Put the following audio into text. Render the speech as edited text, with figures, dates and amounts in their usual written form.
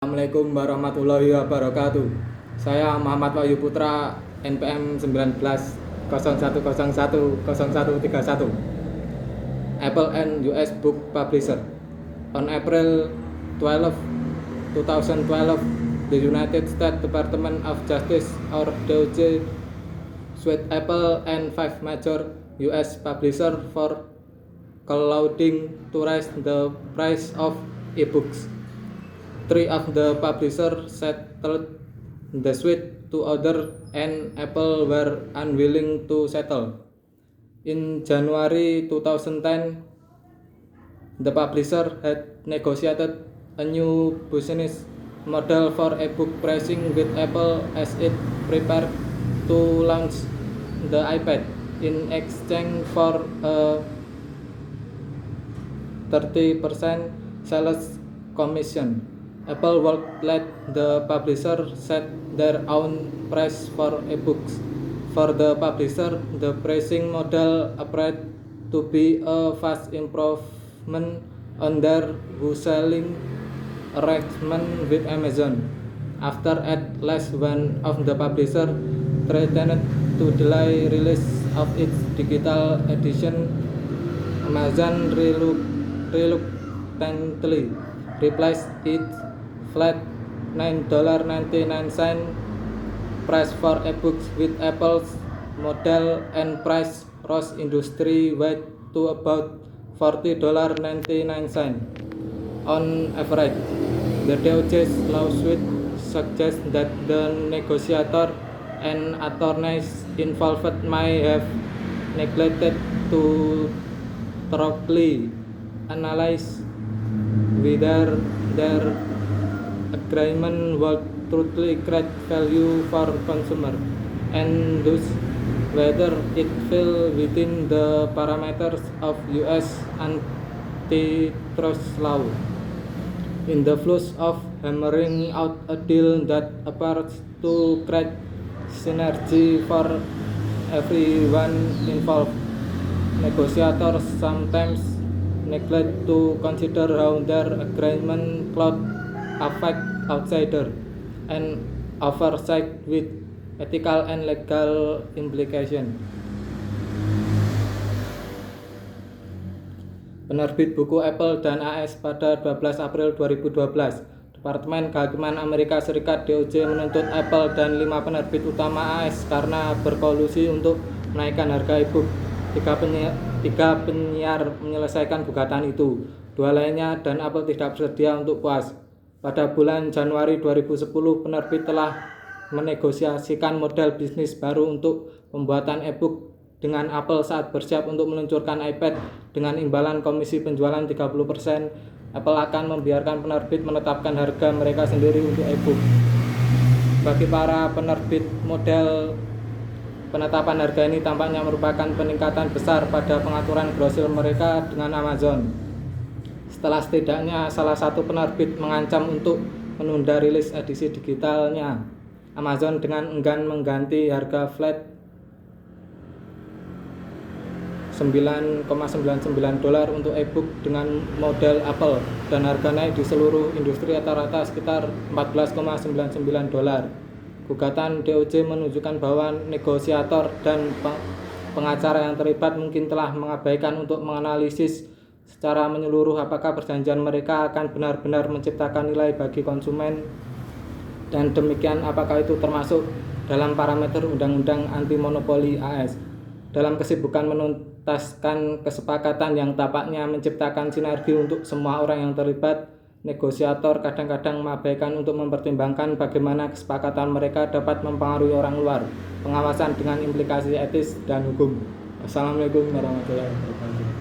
Assalamualaikum warahmatullahi wabarakatuh. Saya Muhammad Wahyu Putra, NPM 19 0101 0131. Apple and US Book Publisher. On April 12, 2012, the United States Department of Justice or DOJ sued Apple and 5 major US publishers for colluding to raise the price of e-books. 3 of the publishers settled the suit, 2 others and Apple were unwilling to settle. In January 2010, the publisher had negotiated a new business model for ebook pricing with Apple as it prepared to launch the iPad in exchange for a 30% sales commission. Apple would let the publisher set their own price for ebooks. For the publisher, the pricing model appeared to be a vast improvement on their wholesaling arrangement with Amazon. After at last one of the publishers threatened to delay release of its digital edition, Amazon reluctantly replaced its flat $9.99 price for ebooks with Apple's model, and price rose industry-wide to about $40.99 on average. The DOJ's lawsuit suggests that the negotiator and attorneys involved may have neglected to thoroughly analyze whether their agreement would truly create value for consumers, and thus whether it fell within the parameters of US antitrust law. In the flush of hammering out a deal that appears to create synergy for everyone involved, negotiators sometimes neglect to consider how their agreement could affect outsiders and oversight with ethical and legal implications. Penerbit buku Apple dan AS pada 12 April 2012. Departemen Kehakiman Amerika Serikat DOJ menuntut Apple dan 5 penerbit utama AS karena berkolusi untuk menaikkan harga e-book. Tiga penyiar menyelesaikan gugatan itu. 2 lainnya dan Apple tidak bersedia untuk puas. Pada bulan Januari 2010, penerbit telah menegosiasikan model bisnis baru untuk pembuatan e-book dengan Apple saat bersiap untuk meluncurkan iPad dengan imbalan komisi penjualan 30%. Apple akan membiarkan penerbit menetapkan harga mereka sendiri untuk e-book. Bagi para penerbit, model penetapan harga ini tampaknya merupakan peningkatan besar pada pengaturan grosir mereka dengan Amazon. Setelah setidaknya salah satu penerbit mengancam untuk menunda rilis edisi digitalnya, Amazon dengan enggan mengganti harga flat $9.99 untuk e-book dengan model Apple, dan harga naik di seluruh industri rata-rata sekitar $14.99. Gugatan DOJ menunjukkan bahwa negosiator dan pengacara yang terlibat mungkin telah mengabaikan untuk menganalisis secara menyeluruh apakah perjanjian mereka akan benar-benar menciptakan nilai bagi konsumen, dan demikian apakah itu termasuk dalam parameter undang-undang anti monopoli AS. Dalam kesibukan menuntaskan kesepakatan yang tampaknya menciptakan sinergi untuk semua orang yang terlibat, negosiator kadang-kadang mengabaikan untuk mempertimbangkan bagaimana kesepakatan mereka dapat mempengaruhi orang luar, pengawasan dengan implikasi etis dan hukum. Wassalamualaikum warahmatullahi wabarakatuh.